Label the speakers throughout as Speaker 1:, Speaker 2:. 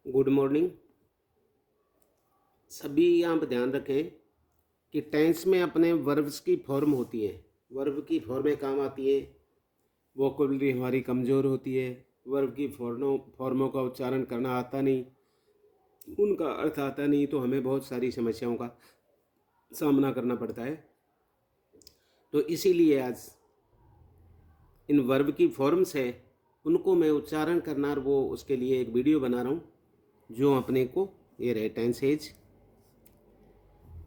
Speaker 1: Good morning. सभी यहाँ पर ध्यान रखें कि टेंस में अपने वर्ब्स की फॉर्म होती है। वर्ब की फॉर्में काम आती है। वोकेबलरी हमारी कमज़ोर होती है। वर्ब की फॉर्मों का उच्चारण करना आता नहीं, उनका अर्थ आता नहीं, तो हमें बहुत सारी समस्याओं का सामना करना पड़ता है। तो इसीलिए आज इन वर्ब की फॉर्म्स है, उनको मैं उच्चारण करना और वो उसके लिए एक वीडियो बना रहा हूँ जो अपने को ये रहे टेंसेज।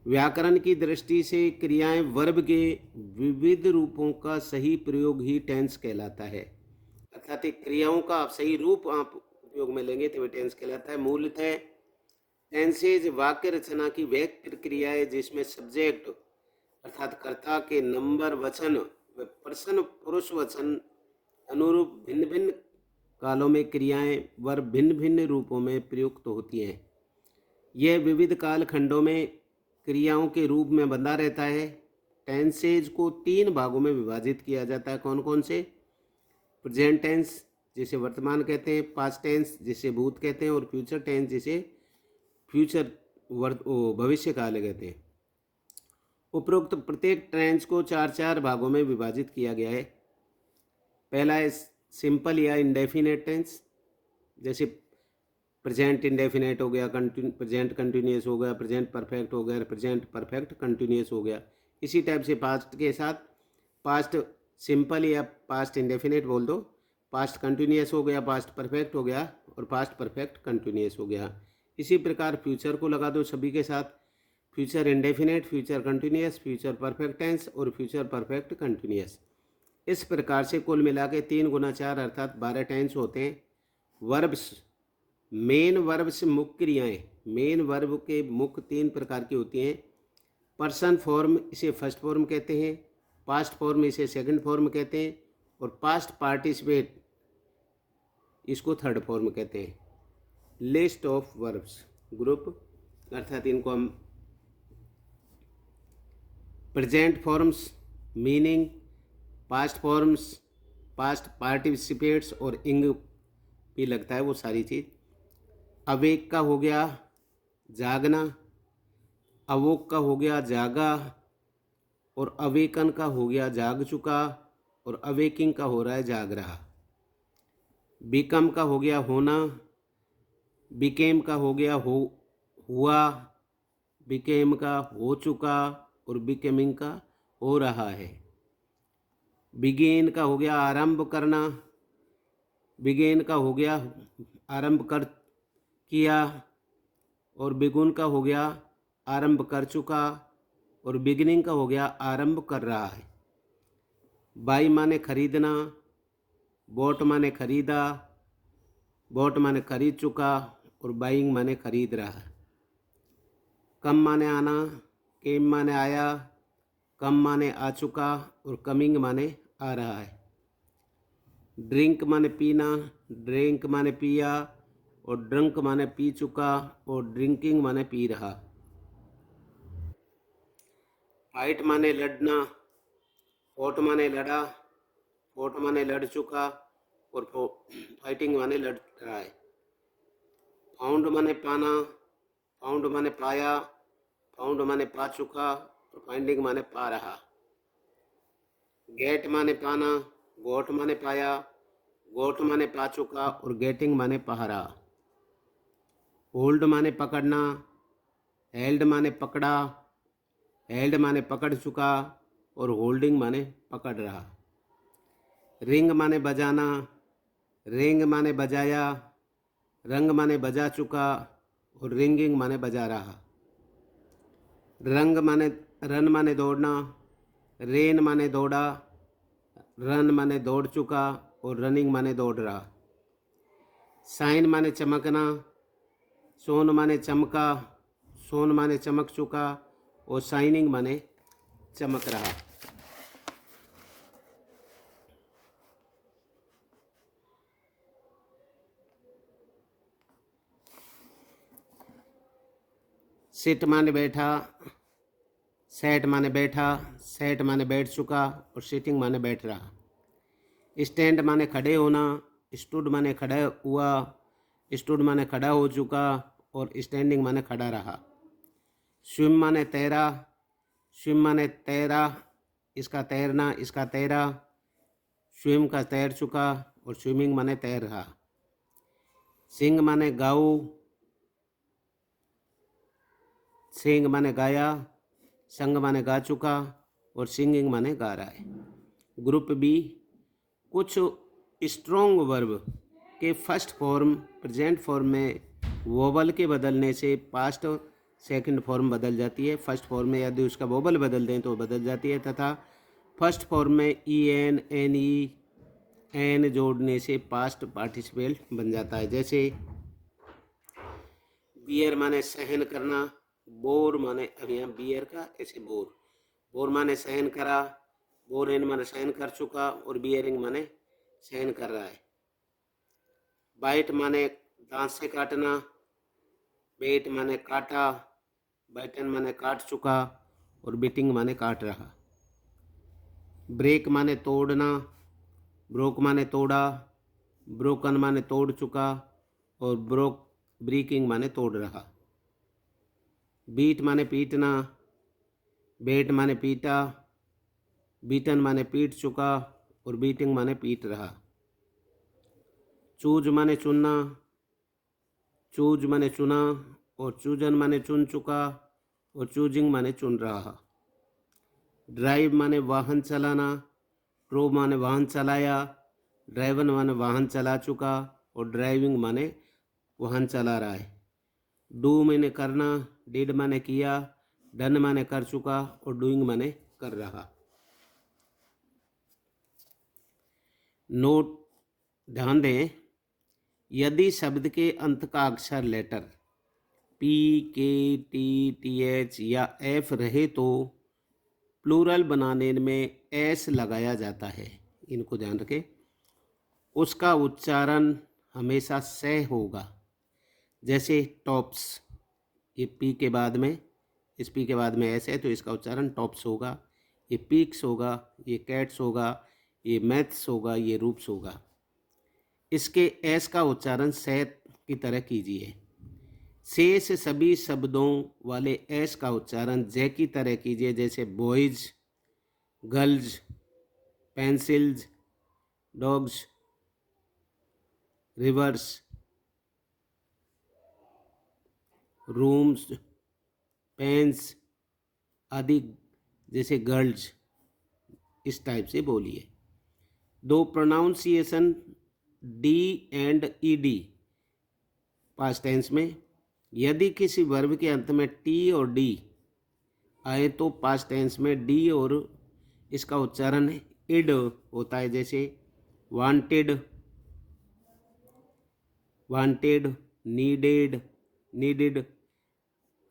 Speaker 1: व्याकरण की दृष्टि से क्रियाएं वर्ब के विविध रूपों का सही प्रयोग ही टेंस कहलाता है। अर्थात क्रियाओं का सही रूप आप उपयोग में लेंगे तो टेंस कहलाता है। मूलतः टेंसेज वाक्य रचना की वह प्रक्रिया है जिसमें सब्जेक्ट अर्थात कर्ता के नंबर वचन व पर्सन पुरुष वचन अनुरूप भिन्न भिन्न कालों में क्रियाएं वर्ब भिन्न भिन्न रूपों में प्रयुक्त होती हैं। यह विविध काल खंडों में क्रियाओं के रूप में बंधा रहता है। टेंसेज को 3 भागों में विभाजित किया जाता है। कौन कौन से? प्रेजेंट टेंस जिसे वर्तमान कहते हैं, पास्ट टेंस जिसे भूत कहते हैं, और फ्यूचर टेंस जिसे फ्यूचर भविष्य काल कहते हैं। उपरोक्त प्रत्येक टेंस को 4 भागों में विभाजित किया गया है। पहला है सिंपल या इंडेफिनेट टेंस, जैसे प्रेजेंट इंडेफिनेट हो गया, प्रेजेंट कंटिन्यूस हो गया, प्रेजेंट परफेक्ट हो गया, प्रेजेंट परफेक्ट कंटिन्यूस हो गया। इसी टाइप से पास्ट के साथ पास्ट सिंपल या पास्ट इंडेफिनेट बोल दो, पास्ट कंटिन्यूस हो गया, पास्ट परफेक्ट हो गया और पास्ट परफेक्ट कंटिन्यूस हो गया। इसी प्रकार फ्यूचर को लगा दो सभी के साथ, future indefinite, future continuous, future perfect tense और फ्यूचर परफेक्ट कंटिन्यूस। इस प्रकार से कुल मिला के 3 गुना 4 अर्थात 12 टेंस होते हैं। वर्ब्स, मेन वर्ब से मुख्य क्रियाएं, मेन वर्ब के मुख्य 3 प्रकार की होती हैं। पर्सन फॉर्म इसे फर्स्ट फॉर्म कहते हैं, पास्ट फॉर्म इसे सेकंड फॉर्म कहते हैं और पास्ट पार्टिसिपेट इसको थर्ड फॉर्म कहते हैं। लिस्ट ऑफ वर्ब्स ग्रुप, अर्थात इनको हम present forms, meaning, past forms, past participates और इंग भी लगता है वो सारी चीज़। अवेक का हो गया जागना, अवोक का हो गया जागा और अवेकन का हो गया जाग चुका और अवेकिंग का हो रहा है जाग रहा। बिकम का हो गया होना, बिकेम का हो गया हुआ, बिकेम का हो चुका और बिकेमिंग का हो रहा है। बिगेन का हो गया आरंभ करना, बिगेन का हो गया आरंभ कर किया और बिगुन का हो गया आरंभ कर चुका और बिगिनिंग का हो गया आरंभ कर रहा है। बाई माने खरीदना, बॉट माने खरीदा, बॉट माने खरीद चुका और बाइंग माने खरीद रहा है। कम माने आना, केम माने आया, कम माने आ चुका और कमिंग माने आ रहा है। ड्रिंक माने पीना, ड्रिंक माने पिया और ड्रंक माने पी चुका और ड्रिंकिंग माने पी रहा। फाइट माने लड़ना, फोट माने लड़ा, फोट माने लड़ चुका और फाइटिंग माने लड़ रहा है। फाउंड माने पाना, फाउंड माने पाया, फाउंड माने पा चुका और फाइंडिंग माने पा रहा। गेट माने पाना, गोट माने पाया, गोट माने पा चुका और गेटिंग माने पा रहा। होल्ड माने पकड़ना, हेल्ड माने पकड़ा, हेल्ड माने पकड़ चुका और होल्डिंग माने पकड़ रहा। रिंग माने बजाना, रिंग माने बजाया, रंग माने बजा चुका और रिंगिंग माने बजा रहा। रन माने दौड़ना, रेन माने दौड़ा, रन माने दौड़ चुका और रनिंग माने दौड़ रहा। साइन माने चमकना, सोन माने चमका, सोन माने चमक चुका और शाइनिंग माने चमक रहा। सिट माने बैठा, सेट माने बैठा, सेट माने बैठ चुका और सिटिंग माने बैठ रहा। स्टैंड माने खड़े होना, स्टूड माने खड़ा हुआ, स्टूड माने खड़ा हो चुका और स्टैंडिंग माने खड़ा रहा। स्विम माने तैरा, स्विम माने तैरा, इसका तैरना, इसका तैरा, स्विम का तैर चुका और स्विमिंग माने तैर रहा। सिंग माने गाऊ, सिंग माने गाया, संग माने गा चुका और सिंगिंग माने गा रहा है। ग्रुप बी, कुछ स्ट्रॉन्ग वर्ब के फर्स्ट फॉर्म प्रेजेंट फॉर्म में वोवल के बदलने से पास्ट सेकंड फॉर्म बदल जाती है। फर्स्ट फॉर्म में यदि उसका वोवल बदल दें तो बदल जाती है, तथा फर्स्ट फॉर्म में E N N E N जोड़ने से पास्ट पार्टिसिपल बन जाता है। जैसे बियर माने सहन करना, बोर माने अब यहाँ बियर का ऐसे बोर, बोर माने सहन करा, बोर इन माने सहन कर चुका और बियरिंग माने सहन कर रहा है। बाइट माने दांत से काटना, बेट माने काटा, बैटन माने काट चुका और बीटिंग माने काट रहा। ब्रेक माने तोड़ना, ब्रोक माने तोड़ा, ब्रोकन माने तोड़ चुका और ब्रेकिंग माने तोड़ रहा। बीट माने पीटना, बेट माने पीटा, बीटन माने पीट चुका और बीटिंग माने पीट रहा। चूज माने चुनना, चूज माने चुना और चूजन माने चुन चुका और चूजिंग माने चुन रहा। ड्राइव माने वाहन चलाना, ड्रोव माने वाहन चलाया, ड्राइवन माने वाहन चला चुका और ड्राइविंग माने वाहन चला रहा है। डू माने करना, डिड माने किया, डन माने कर चुका और डूइंग माने कर रहा। नोट ध्यान दें, यदि शब्द के अंत का अक्षर लेटर पी, के, टी, टी एच या एफ रहे तो प्लूरल बनाने में एस लगाया जाता है। इनको ध्यान रखें। उसका उच्चारण हमेशा से होगा। जैसे टॉप्स, ये पी के बाद में, इस पी के बाद में एस है तो इसका उच्चारण टॉप्स होगा। ये पीक्स होगा, ये कैट्स होगा, ये मैथ्स होगा, ये रूप्स होगा। इसके एस का उच्चारण सेत की तरह कीजिए। शेष सभी शब्दों वाले एस का उच्चारण जे की तरह कीजिए। जैसे boys, girls, pencils, dogs, rivers, rooms, pens आदि। जैसे गर्ल्स, इस टाइप से बोलिए। दो pronunciation D and E D past tense में, यदि किसी वर्ब के अंत में टी और डी आए तो पास्ट टेंस में डी और इसका उच्चारण इड होता है। जैसे wanted, wanted, needed, needed,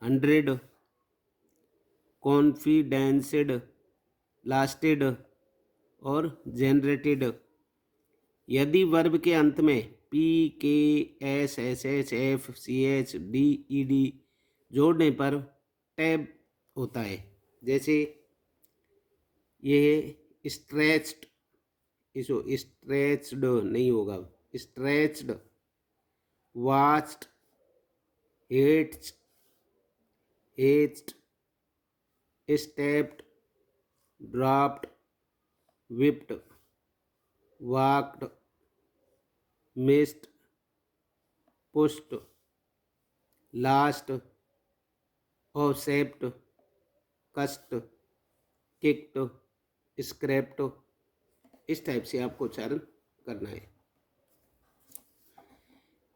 Speaker 1: 100, confidenced, lasted और जनरेटेड। यदि वर्ब के अंत में P, K, S, S H, F, C H, D, E D जोड़ने पर टैब होता है। जैसे ये स्ट्रेच्ड, इसको स्ट्रेच्ड नहीं होगा, stretched, watched, hates, hatched, stepped, dropped, whipped, walked, missed, pushed, lost, offset, cussed, kicked, scraped। इस टाइप से आपको उच्चारण करना है।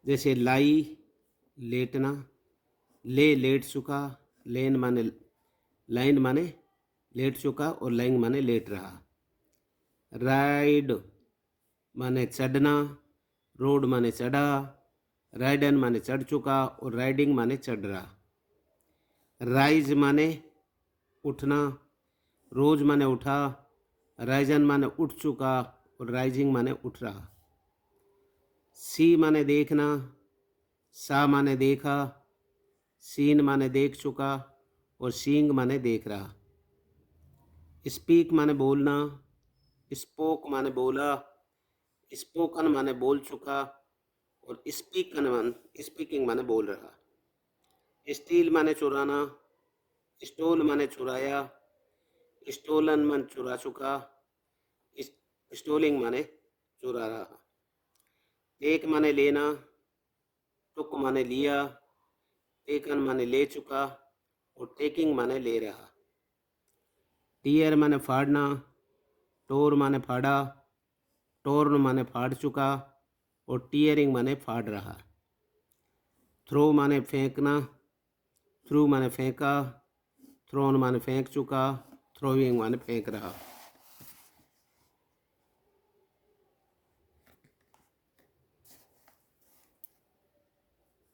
Speaker 1: जैसे लाई, लेटना, ले लेट चुका, लेन माने लाइन माने लेट चुका और लाइंग माने लेट रहा। राइड माने चढ़ना, रोड माने चढ़ा, राइडन माने चढ़ चुका और राइडिंग माने चढ़ रहा। राइज माने उठना, रोज माने उठा, राइजन माने उठ चुका और राइजिंग माने उठ रहा। सी माने देखना, सा माने देखा, सीन माने देख चुका और सींग माने देख रहा। स्पीक माने बोलना, स्पोक माने बोला, स्पोकन माने बोल चुका और स्पीकिंग माने बोल रहा। स्टील माने चुराना, स्टोल माने चुराया, स्टोलन माने चुरा चुका, स्टोलिंग माने चुरा रहा। टेक माने लेना, टुक माने लिया, टेकन माने ले चुका और टेकिंग माने ले रहा। टीयर माने फाड़ना, टोर माने फाड़ा, टोर्न माने फाड़ चुका और टीयरिंग माने फाड़ रहा। थ्रो माने फेंकना, थ्रू माने फेंका, थ्रोन माने फेंक चुका, थ्रोइंग माने फेंक रहा।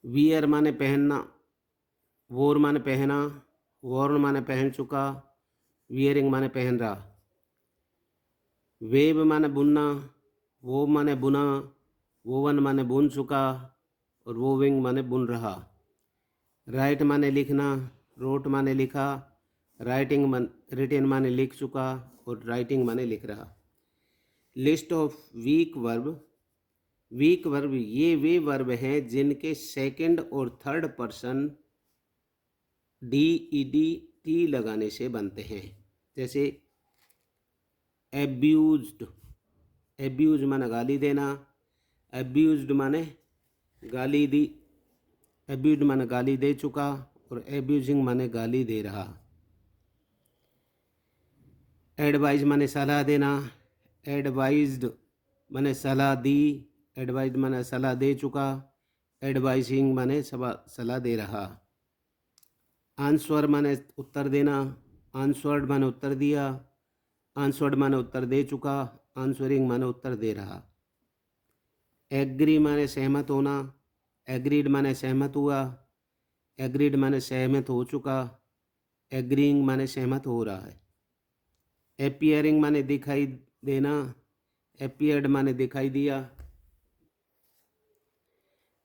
Speaker 1: वियर माने पहनना, वोर माने पहना, वॉर्न माने पहन चुका, वियरिंग माने पहन रहा। वेब माने बुनना, वो माने बुना, वोवन माने बुन चुका और वोविंग माने बुन रहा। राइट माने लिखना, रोट माने लिखा, रिटिन माने लिख चुका और राइटिंग माने लिख रहा। लिस्ट ऑफ वीक वर्ब ये वे वर्ब हैं जिनके सेकंड और थर्ड पर्सन डी लगाने से बनते हैं। जैसे एब्यूज माने गाली देना, एब्यूज्ड माने गाली दी, एब्यूज्ड माने गाली दे चुका और एब्यूजिंग माने गाली दे रहा। एडवाइज माने सलाह देना, एडवाइज्ड माने सलाह दी, एडवाइज्ड माने सलाह दे चुका, एडवाइजिंग माने सलाह दे रहा। आंसर माने उत्तर देना, आंसर्ड माने उत्तर दिया, आंसर्ड माने उत्तर दे चुका, आंसरिंग माने उत्तर दे रहा। एग्री माने सहमत होना, एग्रीड माने सहमत हुआ, एग्रीड माने सहमत हो चुका, एग्रीइंग माने सहमत हो रहा है। एपियरिंग माने दिखाई देना, एपियर्ड माने दिखाई दिया,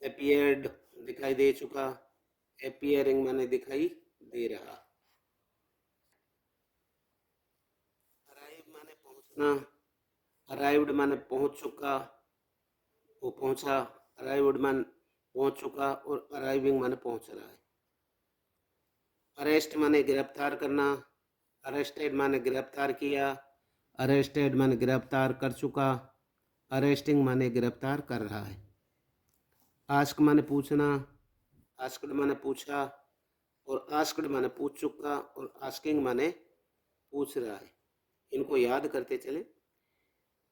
Speaker 1: एपियर्ड दिखाई दे चुका, एपियरिंग माने दिखाई दे रहा। अराइव माने पहुंचना, अराइव्ड माने पहुंच चुका, वो पहुंचा, अराइव्ड माने पहुंच चुका और अराइविंग माने पहुंच रहा है। अरेस्ट माने गिरफ्तार करना, अरेस्टेड माने गिरफ्तार किया, अरेस्टेड माने गिरफ्तार कर चुका, अरेस्टिंग माने गिरफ्तार कर रहा है। आस्क माने पूछना, आस्क्ड माने पूछा और आस्क्ड माने पूछ चुका और आस्किंग माने पूछ रहा है। इनको याद करते चले।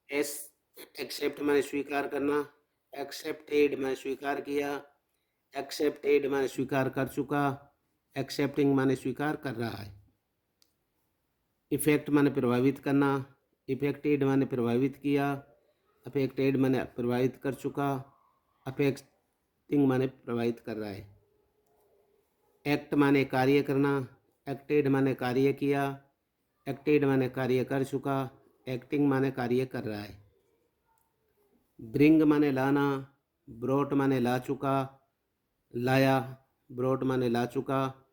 Speaker 1: एस एक्सेप्ट माने स्वीकार करना, एक्सेप्टेड माने स्वीकार किया, एक्सेप्टेड माने स्वीकार कर चुका, एक्सेप्टिंग माने स्वीकार कर रहा है। इफेक्ट माने प्रभावित करना, इफेक्टेड माने प्रभावित किया, अफेक्टेड माने प्रभावित कर चुका, अफेक्टिंग माने प्रभावित कर रहा है। एक्ट माने कार्य करना, एक्टेड माने कार्य किया, एक्टेड माने कार्य कर चुका, एक्टिंग माने कार्य कर रहा है। ब्रिंग माने लाना, ब्रोट माने ला चुका, लाया, ब्रोट माने ला चुका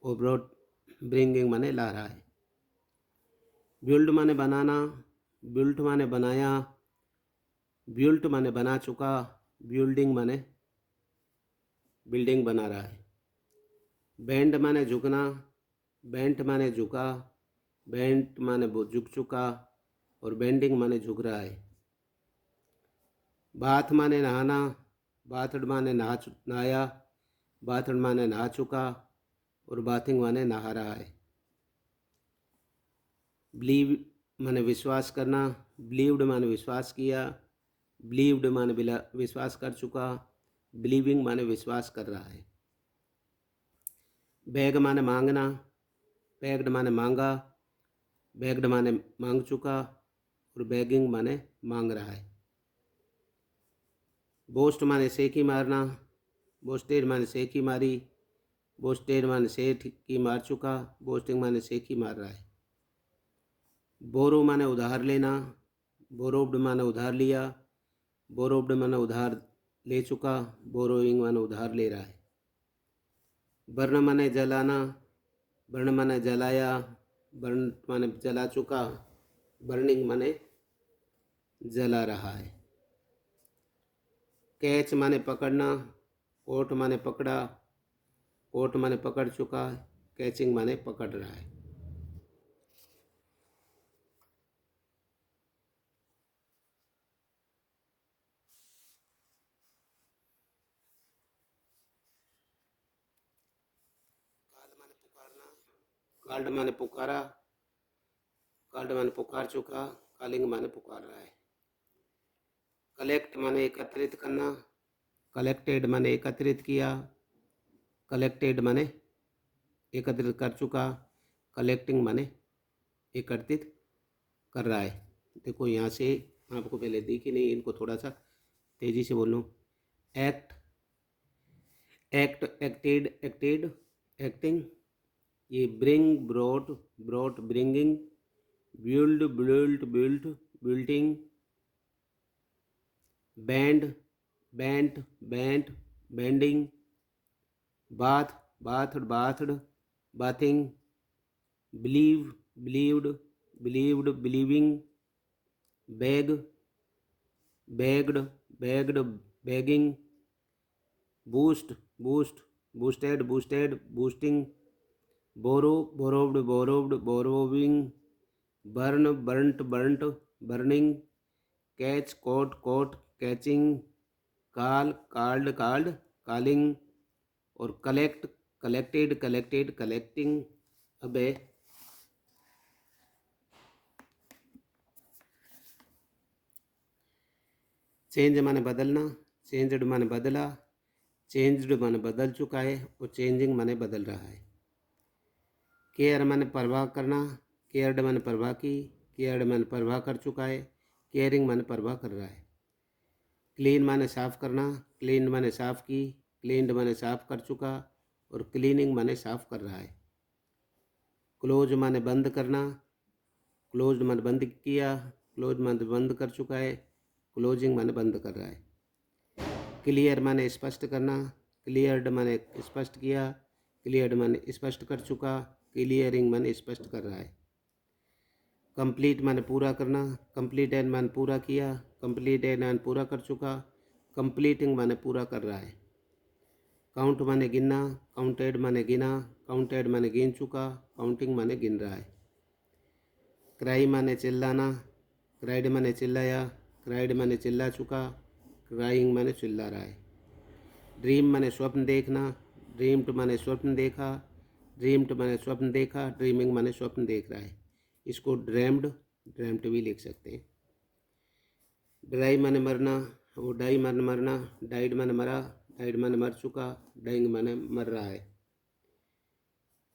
Speaker 1: और ब्रोट ब्रिंगिंग माने ला रहा है। बिल्ड माने बनाना, बिल्ट माने बनाया, बिल्ट माने बना चुका, बिल्डिंग माने बिल्डिंग बना रहा है। बेंड माने झुकना, बेंट माने झुका, बेंट माने झुक चुका और बेंडिंग माने झुक रहा है। बाथ माने नहाना, बाथड माने नहाया, बाथड माने नहा चुका और बाथिंग माने नहा रहा है। बिलीव माने विश्वास करना, बिलीव्ड माने विश्वास किया, बिलीव्ड माने विश्वास कर चुका, बिलीविंग माने विश्वास कर रहा है। बैग माने मांगना, बैग्ड माने मांगा, बैग्ड माने मांग चुका और बैगिंग माने मांग रहा है। बोस्ट माने सेकी मारना, बोस्टेड माने सेकी मारी, बोस्टेड माने सेकी मार चुका, बोस्टिंग माने सेकी मार रहा है। बोरो माने उधार लेना, बोरोब्ड माने उधार लिया, बोरोब्ड माने उधार ले चुका, बोरोइंग माने उधार ले रहा है। बर्न माने जलाना, बर्न माने जलाया, बर्न माने जला चुका, बर्निंग माने जला रहा है। कैच माने पकड़ना, कोट माने पकड़ा, कोट माने पकड़ चुका, कैचिंग माने पकड़ रहा है। कॉल माने पुकारना, कॉल्ड माने पुकारा, कॉल्ड माने पुकार चुका, कॉलिंग माने पुकार रहा है। कलेक्ट माने एकत्रित करना, कलेक्टेड माने एकत्रित किया, कलेक्टेड माने एकत्रित कर चुका, कलेक्टिंग माने एकत्रित कर रहा है। देखो यहाँ से आपको पहले देखी नहीं, इनको थोड़ा सा तेजी से बोलूँ। Act, act, acted, acted, acting. ये bring, brought, brought, bringing. Build, built, built, builting. Bend, bent, bent, bending. Bath, bathed, bathed, bathing. Believe, believed, believed, believing. Beg, begged, begged, begging. Boost, boost, boosted, boosted, boosting। Borrow, borrowed, borrowed, borrowing. Burn, burnt, burnt, burning। Catch, caught, caught, catching। Call, called, called, calling। और collect, collected, collected, collecting. अब है change माने बदलना, changed माने बदला, changed माने बदल चुका है और चेंजिंग माने बदल रहा है। केयर माने परवाह करना, केयर्ड माने परवाह की, केयर्ड माने परवाह कर चुका है, केयरिंग माने परवाह कर रहा है। क्लीन माने साफ करना, क्लीन माने साफ की, क्लीन्ड माने साफ कर चुका और क्लीनिंग माने साफ कर रहा है। क्लोज माने बंद करना, क्लोज्ड माने बंद किया, क्लोज माने बंद कर चुका है, क्लोजिंग माने बंद कर रहा है। क्लियर माने स्पष्ट करना, क्लियर्ड माने स्पष्ट किया, क्लियर्ड माने स्पष्ट कर चुका, क्लियरिंग माने स्पष्ट कर रहा है। कंप्लीट माने पूरा करना, कंप्लीटेड माने पूरा किया, कंप्लीटेड माने पूरा कर चुका, कंप्लीटिंग माने पूरा कर रहा है। काउंट माने गिनना, काउंटेड माने गिना, काउंटेड माने गिन चुका, काउंटिंग माने गिन रहा है। क्राई माने चिल्लाना, क्राइड माने चिल्लाया, क्राइड माने चिल्ला चुका, क्राइंग माने चिल्ला रहा है। ड्रीम माने स्वप्न देखना, ड्रीम्ड माने स्वप्न देखा, ड्रीम्ड माने स्वप्न देखा, ड्रीमिंग माने स्वप्न देख रहा है। इसको ड्रेम्ड, ड्रेम्ड भी लिख सकते हैं। ड्राई माने मरना, वो डाई माने मरना, डाइड माने मरा, डाइड माने मर चुका, डाइंग माने मर रहा है।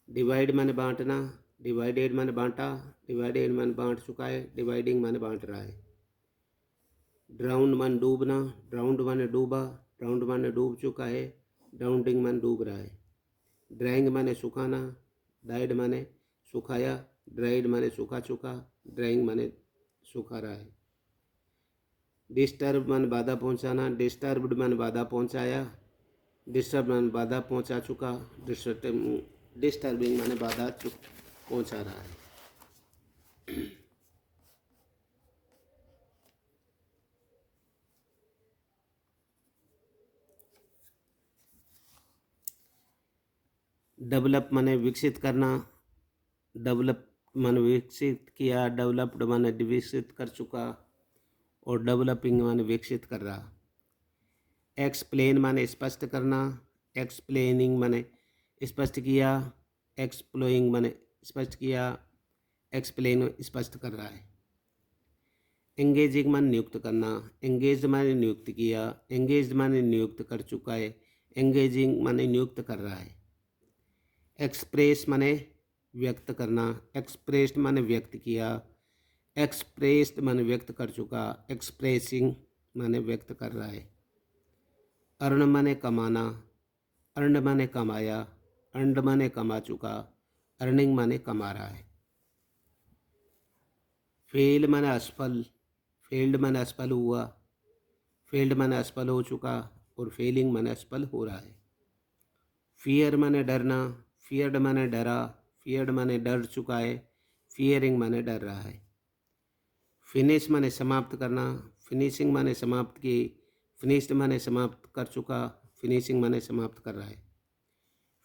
Speaker 1: डिवाइड माने बांटना, डिवाइडेड माने बांटा, डिवाइडेड माने बांट चुका है, डिवाइडिंग माने बांट रहा है। ड्राउंड माने डूबना, ड्राउंड माने डूबा, ड्राउंड माने डूब चुका है, ड्राउंडिंग माने डूब रहा है। ड्राइंग माने सुखाना, डाइड माने सुखाया, ड्राइड माने सुखा चुका, ड्राइंग माने सुखा रहा है। डिस्टर्ब माने बाधा पहुंचाना, डिस्टर्ब्ड माने बाधा पहुंचाया, डिस्टर्ब माने बाधा पहुंचा चुका, डिस्टर्बिंग माने बाधा पहुंचा रहा है। डेवलप माने विकसित करना, डेवलप माने विकसित किया, डेवलप्ड माने विकसित कर चुका और डेवलपिंग माने विकसित कर रहा। एक्सप्लेन माने स्पष्ट करना, एक्सप्लेनिंग माने स्पष्ट किया, एक्सप्लोइंग माने स्पष्ट किया, एक्सप्लेन स्पष्ट कर रहा है। एंगेजिंग माने नियुक्त करना, एंगेज माने नियुक्त किया, एंगेज माने नियुक्त कर चुका है, एंगेजिंग माने नियुक्त कर रहा है। एक्सप्रेस माने व्यक्त करना, एक्सप्रेस्ड माने व्यक्त किया, एक्सप्रेस्ड माने व्यक्त कर चुका, एक्सप्रेसिंग माने व्यक्त कर रहा है। अर्न माने कमाना, अर्न माने कमाया, अर्नड माने कमा चुका, अर्निंग माने कमा रहा है। फेल माने असफल, फेल्ड माने असफल हुआ, फेल्ड माने असफल हो चुका और फेलिंग माने असफल हो रहा है। फियर माने डरना, फियर्ड माने डरा, फियर्ड माने डर चुका है, फियरिंग माने डर रहा है। फिनिश माने समाप्त करना, फिनिशिंग माने समाप्त की, फिनिश्ड माने समाप्त कर चुका, फिनिशिंग माने समाप्त कर रहा है।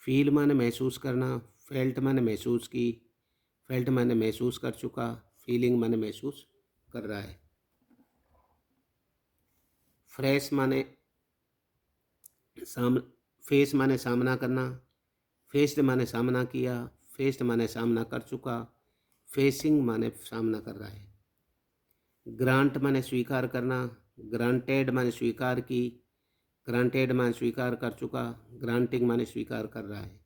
Speaker 1: फील माने महसूस करना, फेल्ट माने महसूस की, फेल्ट माने महसूस कर चुका, फीलिंग माने महसूस कर रहा है। फ्रेश माने फेस माने सामना करना, फेस्ड माने सामना किया, फेस्ड माने सामना कर चुका, फेसिंग माने सामना कर रहा है। ग्रांट माने स्वीकार करना, ग्रांटेड माने स्वीकार की, ग्रांटेड माने स्वीकार कर चुका, ग्रांटिंग माने स्वीकार कर रहा है।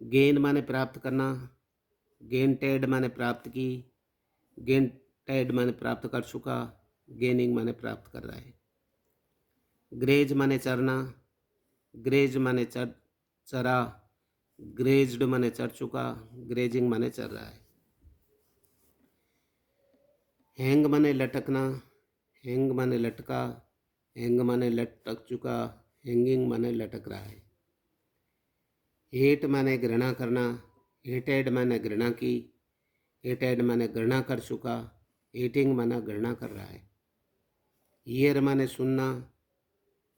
Speaker 1: गेन माने प्राप्त करना, गेनटेड माने प्राप्त की, गेनटेड माने प्राप्त कर चुका, गेनिंग माने प्राप्त कर रहा है। ग्रेज माने चरना, ग्रेज माने चरा, ग्रेज्ड माने चढ़ चुका, ग्रेजिंग माने चल रहा है। हैंग माने लटकना, हैंग माने लटका, हैंग माने लटक चुका, हैंगिंग माने लटक रहा है। हेट माने घृणा करना, हेटेड माने घृणा की, हेटेड माने घृणा कर चुका, हेटिंग माना घृणा कर रहा है। ईयर माने सुनना,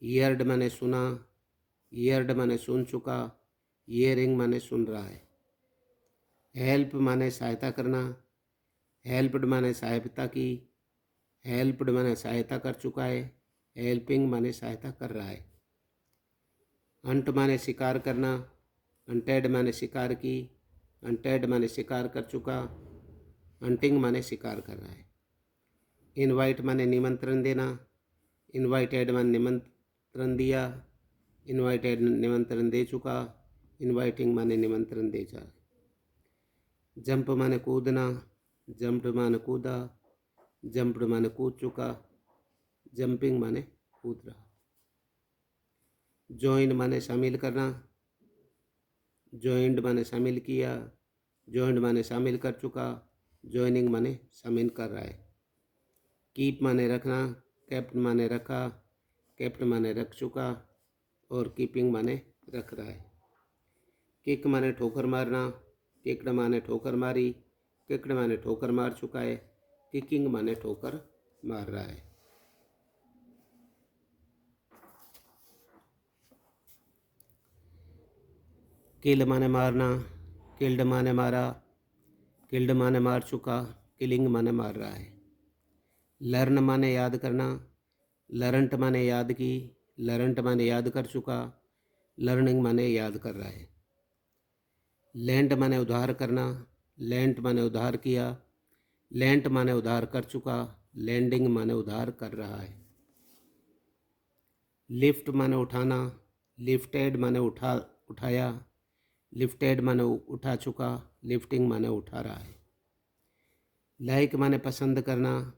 Speaker 1: ईयर्ड माने सुना, ईयर्ड माने सुन चुका, ईयरिंग माने सुन रहा है। हेल्प माने सहायता करना, हेल्प्ड माने सहायता की, हेल्प्ड माने सहायता कर चुका है, हेल्पिंग माने सहायता कर रहा है। हंट माने शिकार करना, हंटेड माने शिकार की, हंटेड माने शिकार कर चुका, हंटिंग माने शिकार कर रहा है। इनवाइट माने निमंत्रण देना, इनवाइटेड माने निमंत्रण दिया, इनवाइटेड निमंत्रण दे चुका, इनवाइटिंग माने निमंत्रण दे जा। जंप माने कूदना, जंप्ड माने कूदा, जंप्ड माने कूद चुका, जंपिंग माने कूद रहा। ज्वाइन माने शामिल करना, ज्वाइंड माने शामिल किया, ज्वाइंड माने शामिल कर चुका, ज्वाइनिंग माने शामिल कर रहा है। कीप माने रखना, केप्ट माने रखा, केप्ट माने रख चुका और कीपिंग माने रख रहा है। किक माने ठोकर मारना, किकड माने ठोकर मारी, किकड माने ठोकर मार चुका है, किकिंग माने ठोकर मार रहा है। किल माने मारना, किल्ड माने मारा, किल्ड माने मार चुका, किलिंग माने मार रहा है। लर्न माने याद करना, लर्नट माने याद की, लर्नट माने याद कर चुका, लर्निंग माने याद कर रहा है। लैंड माने उधार करना, लैंड माने उधार किया, लैंड माने उधार कर चुका, लैंडिंग माने उधार कर रहा है। लिफ्ट माने उठाना, लिफ्टेड माने उठाया, लिफ्टेड माने उठा चुका, लिफ्टिंग माने उठा रहा है। लाइक माने पसंद करना,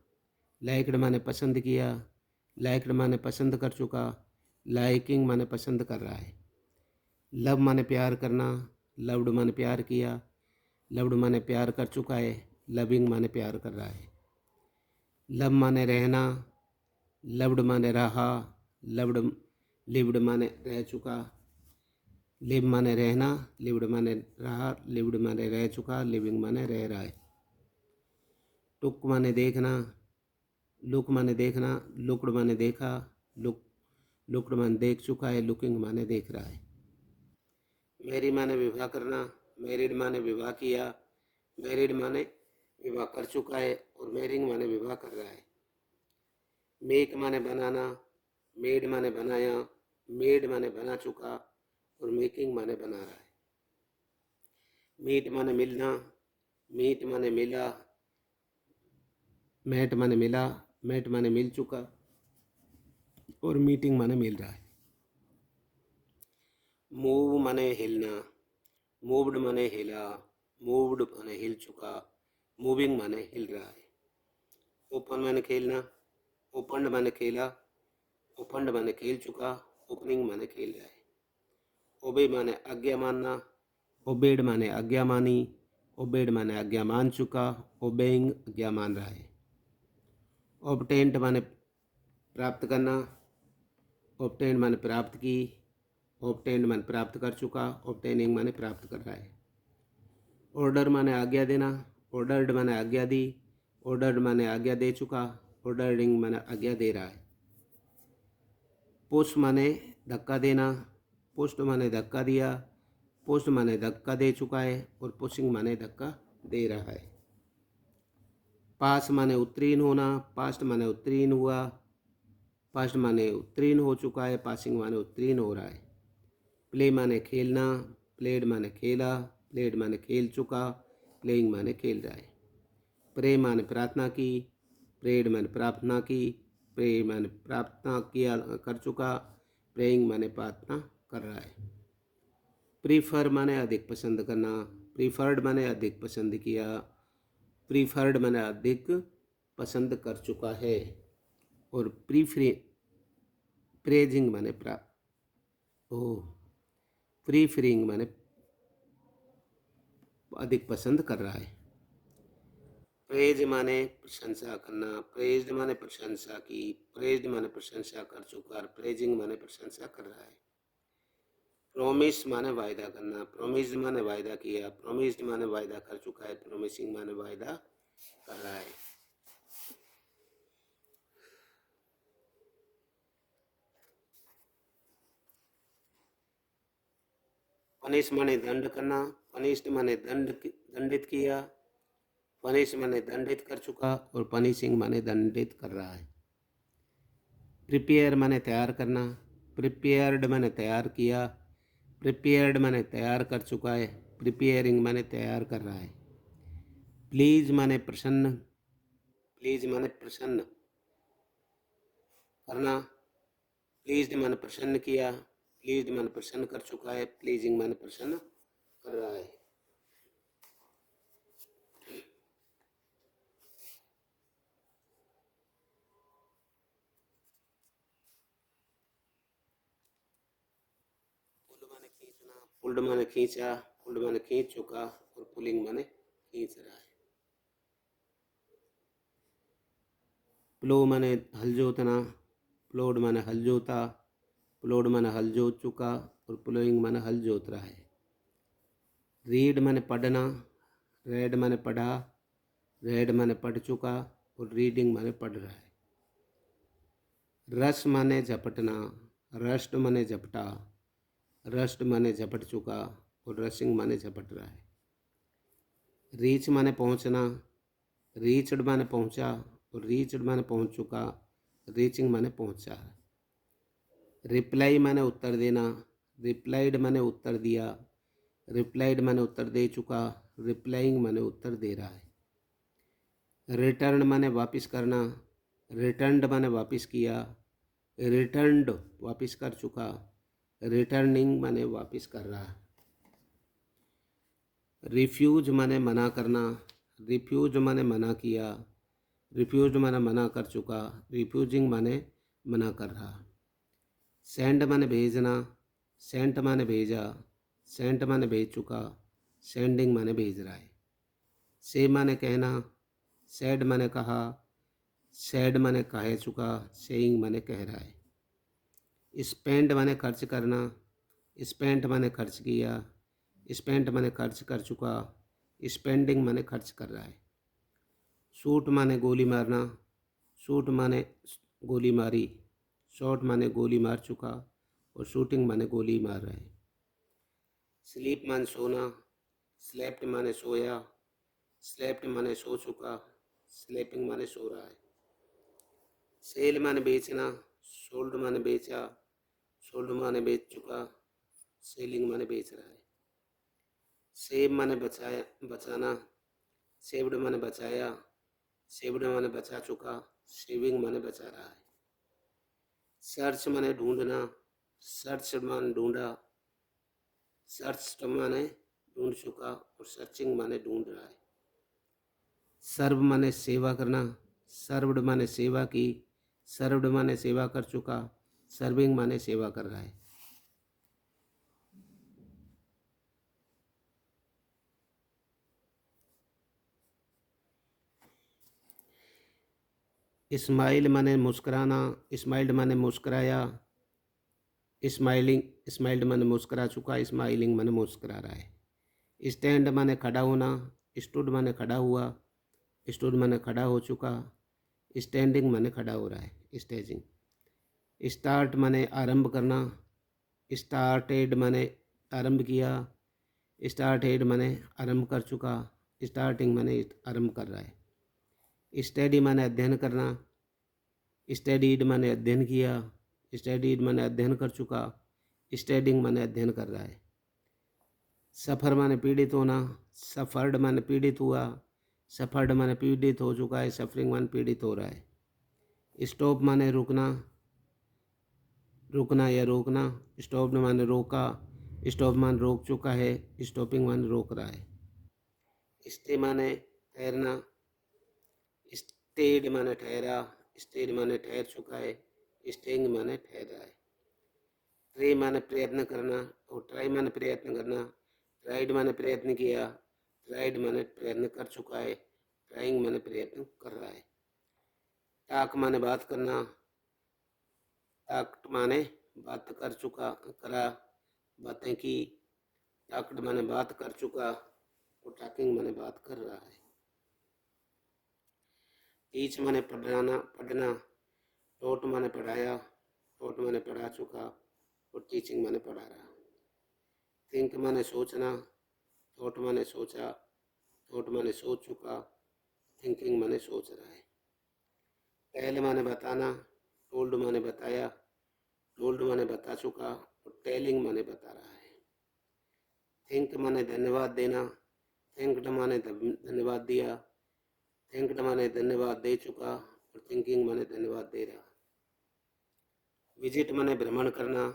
Speaker 1: लाइक्ड माने पसंद किया, लाइक्ड माने पसंद कर चुका, लाइकिंग माने पसंद कर रहा है। लव माने प्यार करना, लव्ड माने प्यार किया, लव्ड माने प्यार कर चुका है, लविंग माने प्यार कर रहा है। लव माने रहना, लव्ड माने रहा, लव्ड लिव्ड माने रह चुका, लिव माने रहना, लिव्ड माने रहा, लिव्ड माने रह चुका, लिविंग माने रह रहा है। टुक माने देखना, लुक माने देखना, लुकड माने देखा, लुकड माने देख चुका है, लुकिंग माने देख रहा है। मैरी माने विवाह करना, मैरिड माने विवाह किया, मैरिड माने विवाह कर चुका है और मैरिंग माने विवाह कर रहा है। मेक माने बनाना, मेड माने बनाया, मेड माने बना चुका और मेकिंग माने बना रहा है। मीट माने मिलना, मीट माने मिला, मैट माने मिला, मैट माने मिल चुका और मीटिंग माने मिल रहा है। मूव माने हिलना, मूव्ड माने हिला, मूव्ड माने हिल चुका, मूविंग माने हिल रहा है। ओपन माने खेलना, ओपनड माने खेला, ओपनड माने खेल चुका, ओपनिंग माने खेल रहा है। ओबे माने आज्ञा मानना, ओबेड माने आज्ञा मानी, ओबेड माने आज्ञा मान चुका, ओबेइंग आज्ञा मान रहा है। ऑब्टेंड माने प्राप्त करना, ऑब्टेंड माने प्राप्त की, ऑब्टेंड माने प्राप्त कर चुका, ऑब्टेनिंग माने प्राप्त कर रहा है। ऑर्डर माने आज्ञा देना, ऑर्डर्ड माने आज्ञा दी, ऑर्डर्ड माने आज्ञा दे चुका, ऑर्डरिंग माने आज्ञा दे रहा है। पुश माने धक्का देना, पुस्ट माने धक्का दिया, पुस्ट माने धक्का दे चुका है और पुशिंग माने धक्का दे रहा है। पास माने उत्तीर्ण होना, पास्ट माने उत्तीर्ण हुआ, पास्ट माने उत्तीर्ण हो चुका है, पासिंग माने उत्तीर्ण हो रहा है। प्ले माने खेलना, प्लेड माने खेला, प्लेड माने खेल चुका, प्लेइंग माने खेल रहा है। प्रे माने प्रार्थना की, प्रेड माने प्रार्थना की, प्रे माने प्रार्थना किया कर चुका, प्रेइंग माने प्रार्थना कर रहा है। प्रीफर माने अधिक पसंद करना, प्रीफर्ड माने अधिक पसंद किया, प्रीफर्ड माने अधिक पसंद कर चुका है। और प्रेजिंग माने प्रीफरिंग माने अधिक पसंद कर रहा है। प्रेज माने प्रशंसा करना, प्रेज्ड माने प्रशंसा की, प्रेज्ड माने प्रशंसा कर चुका और प्रेजिंग माने प्रशंसा कर रहा है। प्रोमिस माने वायदा करना, प्रोमिस्ड माने वायदा किया, प्रोमिस्ड माने वायदा कर चुका है, प्रोमिसिंग माने वायदा कर रहा है। पनिश माने दंड करना, पनिश्ड माने दंडित किया, पनिश माने दंडित कर चुका और पनिशिंग माने दंडित कर रहा है। प्रिपेयर माने तैयार करना, प्रिपेयर्ड माने तैयार किया, प्रिपेयर्ड माने तैयार कर चुका है, प्रिपेयरिंग माने तैयार कर रहा है। प्लीज माने प्रसन्न, प्लीज माने प्रसन्न करना, प्लीज्ड माने प्रसन्न किया, प्लीज्ड माने प्रसन्न कर चुका है, प्लीजिंग माने प्रसन्न कर रहा है। पुल्ड माने खींचा, पुल्ड माने खींच चुका और पुलिंग माने खींच रहा है। प्लो माने हल जोतना, प्लोड माने हल जोता, प्लोड माने हल जोत चुका और प्लोइंग माने हल जोत रहा है। रीड माने पढ़ना, रेड माने पढ़ा, रेड माने पढ़ चुका और रीडिंग माने पढ़ रहा है। रस माने झपटना, रस्ट माने झपटा, रस्ट माने झपट चुका और रसिंग माने झपट रहा है। रीच माने पहुंचना, रीचड माने पहुंचा और रीचड माने पहुंच चुका, रीचिंग माने पहुंचा। रिप्लाई माने उत्तर देना, रिप्लाइड माने उत्तर दिया, रिप्लाइड माने उत्तर दे चुका, रिप्लाइंग माने उत्तर दे रहा है। रिटर्न माने वापस करना, रिटर्नड माने वापस किया, रिटर्नड वापस कर चुका, रिटर्निंग माने वापस कर रहा है। रिफ्यूज माने मना करना, रिफ्यूज माने मना किया, रिफ्यूज माने मना कर चुका, रिफ्यूजिंग माने मना कर रहा। सेंड माने भेजना, सेंट माने भेजा, सेंट माने भेज चुका, सेंडिंग माने भेज रहा है। से माने कहना, सैड माने कहा, सैड माने कह चुका, सेइंग माने कह रहा है। स्पेंड माने खर्च करना, स्पेंट माने खर्च किया, स्पेंट माने खर्च कर चुका, स्पेंडिंग माने खर्च कर रहा है। शूट माने गोली मारना, शूट माने गोली मारी, शॉट माने गोली मार चुका और शूटिंग माने गोली मार रहा है। स्लीप माने सोना, स्लेप्ट माने सोया, स्लेप्ट माने सो चुका, स्लीपिंग माने सो रहा है। सेल माने बेचना, सोल्ड माने बेचा, सोल्ड माने बेच चुका, सेलिंग माने बेच रहा है। सेव माने बचाया बचाना, सेव्ड माने बचाया, सेव्ड माने बचा चुका, सेविंग माने बचा रहा है। सर्च माने ढूंढना, सर्च माने ढूंढा, सर्च माने ढूंढ चुका और सर्चिंग माने ढूंढ रहा है। सर्व माने सेवा करना, सर्वड माने सेवा की, सर्वड माने सेवा कर चुका, सर्विंग माने सेवा कर रहा है। स्माइल माने मुस्कुराना, स्माइल्ड माने मुस्कुराया, स्माइलिंग स्माइल्ड माने मुस्कुरा चुका, स्माइलिंग माने मुस्कुरा रहा है। स्टैंड माने खड़ा होना, स्टूड माने खड़ा हुआ, स्टूड माने खड़ा हो चुका, स्टैंडिंग माने खड़ा हो रहा है। स्टेजिंग स्टार्ट माने आरंभ करना, स्टार्टेड माने आरंभ किया, स्टार्टेड माने आरंभ कर चुका, स्टार्टिंग माने आरंभ कर रहा है। स्टडी माने अध्ययन करना, स्टडीड माने अध्ययन किया, स्टडीड माने अध्ययन कर चुका, स्टडिंग माने अध्ययन कर रहा है। सफ़र माने पीड़ित होना, सफ़र्ड माने पीड़ित हुआ, सफ़र्ड माने पीड़ित हो चुका है, सफरिंग माने पीड़ित हो रहा है। स्टॉप माने रुकना, रुकना या रोकना, स्टॉप माने रोका, स्टॉप माने रोक चुका है, स्टॉपिंग माने रोक रहा है। स्टे माने ठहरना, स्टेड माने ठहरा, स्टेड माने ठहर चुका है, स्टेइंग माने ठहर रहा है। ट्राई माने प्रयत्न करना और ट्राई माने प्रयत्न करना, ट्राइड माने प्रयत्न किया, ट्राइड माने प्रयत्न कर चुका है, ट्राइंग माने प्रयत्न कर रहा है। टाक माने बात करना, टाक्ट माने बात कर चुका, करा, बातें की, टाक्ड माने बात कर चुका और टाकिंग माने बात कर रहा है। टीच माने पढ़ाना, पढ़ना, टोट माने पढ़ाया, टोट माने पढ़ा चुका और टीचिंग माने पढ़ा रहा। थिंक माने सोचना, थॉट माने सोचा, थॉट माने सोच चुका, थिंकिंग माने सोच रहा है। टेल माने बताना, टोल्ड माने बताया, टोल्ड माने बता चुका और टेलिंग माने बता रहा है। थिंक माने धन्यवाद देना, थिंक्ड माने धन्यवाद दिया, थिंक्ड माने धन्यवाद दे चुका और थिंकिंग माने धन्यवाद दे रहा। विजिट माने भ्रमण करना,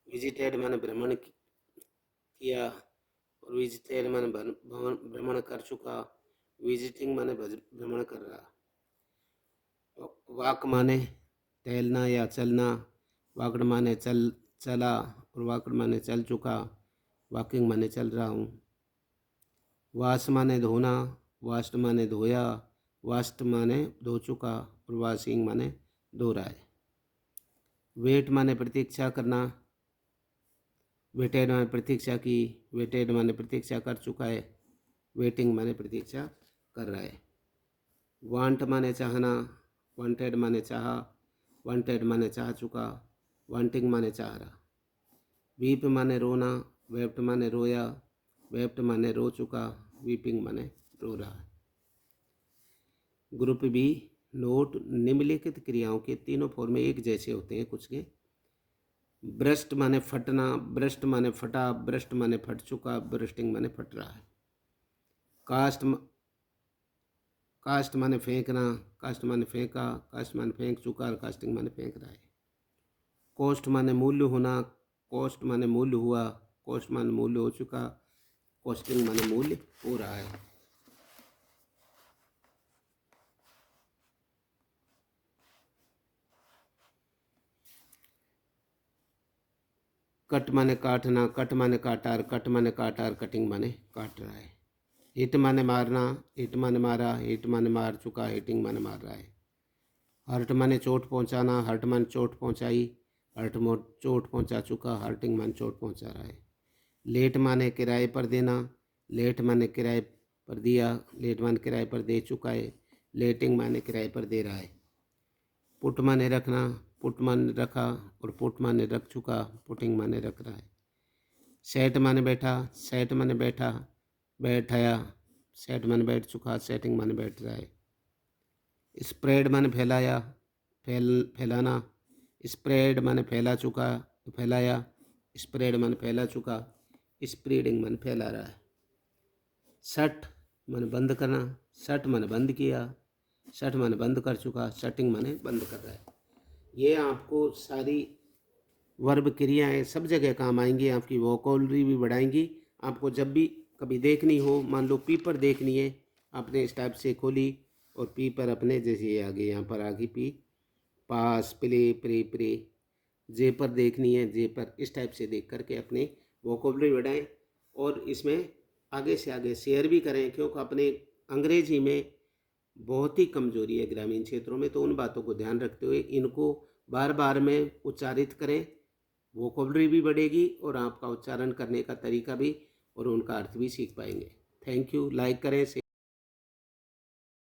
Speaker 1: विजिटेड माने भ्रमण किया और विजिटेड माने भ्रमण कर चुका, विजिटिंग माने भ्रमण कर रहा। वॉक माने टहलना या चलना, वॉकड माने चला और वॉकड माने चल चुका, वॉकिंग माने चल रहा हूँ। वॉश माने धोना, वॉश्ड माने धोया, वॉश्ड माने धो चुका और वॉशिंग माने धो रहा है। वेट माने प्रतीक्षा करना, वेटेड माने प्रतीक्षा की, वेटेड माने प्रतीक्षा कर चुका है, वेटिंग माने प्रतीक्षा कर रहा है। वांट माने चाहना, वांटेड माने चाहा, वांटेड माने चाह चुका, वांटिंग माने चाह रहा। वीप माने रोना, वेप्ट माने रोया, वेप्ट माने रो चुका, वीपिंग माने रो रहा है। ग्रुप बी नोट, निम्नलिखित क्रियाओं के तीनों फॉर्म एक जैसे होते हैं कुछ के। ब्रस्ट माने फटना, ब्रस्ट माने फटा, ब्रस्ट माने फट चुका, ब्रस्टिंग माने फट रहा है। कास्ट माने फेंकना, कास्ट माने फेंका, कास्ट माने फेंक चुका और कास्टिंग माने फेंक रहा है। कॉस्ट माने मूल्य होना, कॉस्ट माने मूल्य हुआ, कॉस्ट माने मूल्य हो चुका, कॉस्टिंग माने मूल्य हो रहा है। कट माने काटना, कट माने काटा और कट माने काटा और कटिंग माने काट रहा है। हिट माने मारना, हिट माने मारा, हिट माने मार चुका, हिटिंग माने मार रहा है। हर्ट माने चोट पहुंचाना, हर्ट माने चोट पहुंचाई, हर्ट चोट पहुंचा चुका, हर्टिंग माने चोट पहुंचा रहा है। लेट माने किराए पर देना, लेट माने किराए पर दिया, लेट माने किराए पर दे चुका है, लेटिंग माने किराए पर दे रहा है। पुट माने रखना, पुट माने रखा और पुट माने रख चुका, पुटिंग माने रख रहा है। सेट माने बैठा, सेट माने बैठा, बैठाया, सेट माने बैठ चुका, सेटिंग माने बैठ रहा है। स्प्रेड माने फैलाया, फैलाना, स्प्रेड माने फैला चुका, फैलाया, स्प्रेड माने फैला चुका, स्प्रेडिंग माने फैला रहा है। शट माने बंद करना, शट माने बंद किया, शट माने बंद कर चुका, शटिंग माने बंद कर रहा है। ये आपको सारी वर्ब क्रियाएं सब जगह काम आएंगी, आपकी वोकैबुलरी भी बढ़ाएंगी। आपको जब भी कभी देखनी हो, मान लो पी पर देखनी है, आपने इस टाइप से खोली और पी पर अपने जैसे ये आगे यहाँ पर आगे पी, पास, प्ले, प्रे, प्रे, जे पर देखनी है, जे पर, इस टाइप से देख करके अपने वोकैबुलरी बढ़ाएं और इसमें आगे से आगे शेयर भी करें, क्योंकि अपने अंग्रेजी में बहुत ही कमजोरी है ग्रामीण क्षेत्रों में, तो उन बातों को ध्यान रखते हुए इनको बार बार में उच्चारित करें। वोकैबुलरी भी बढ़ेगी और आपका उच्चारण करने का तरीका भी और उनका अर्थ भी सीख पाएंगे। Thank you. लाइक करें।